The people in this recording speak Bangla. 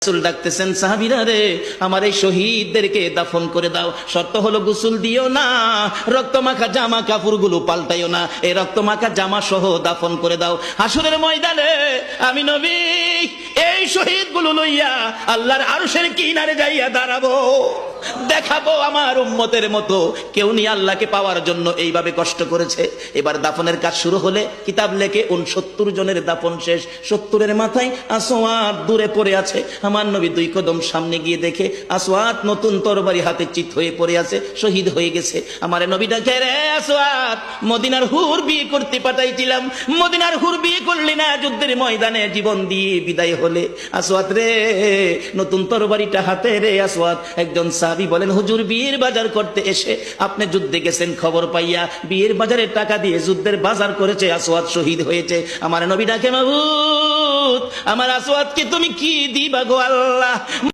রাসূল ডাকতেছেন, সাহাবীরা রে, আমার এই শহীদদেরকে দাফন করে দাও। শর্ত হলো গোসল দিও না, রক্তমাখা জামা কাপড়গুলো পাল্টাইও না, এই রক্তমাখা জামা সহ দাফন করে দাও। হাসরের ময়দানে আমি নবী এই শহীদগুলো লইয়া আল্লাহর আরশের কিনারে যাইয়া দাঁড়াবো, দেখাবো আমার উম্মতের মতো কেউ নিয়ে আল্লাহকে পাওয়ার জন্য এইভাবে কষ্ট করেছে। এবার দাফনের কাজ শুরু হলে কিতাব লেখে 69 জনের দাফন শেষ। 70-এর মাথায় আসওয়াদ দূরে পড়ে আছে। আমার নবী 2 কদম সামনে গিয়ে দেখে আসওয়াদ নতুন তরবারি হাতে চিত হয়ে পড়ে আছে, শহীদ হয়ে গেছে। আমার নবী ডাকে, রে আসওয়াদ, মদিনার হুর বিয়ে করতে পাঠাইছিলাম, মদিনার হুর বিয়ে করলি না, যুদ্ধের ময়দানে জীবন দিয়ে বিদায় হলে। আসওয়াদ রে, নতুন তরবারিটা হাতে রে। আসওয়াদ একজন সাহাবী বলেন, হুজুর বিয়ের বাজার করতে এসে আপনি যুদ্ধে গেছেন, খবর পাইয়া বিয়ের বাজারের টাকা দিয়ে যুদ্ধের বাজার করেছে, আসওয়াদ শহীদ হয়েছে। আমার নবী ডাকে, মাবুদ আমার আসওয়াদকে তুমি কি দিবা গো আল্লাহ।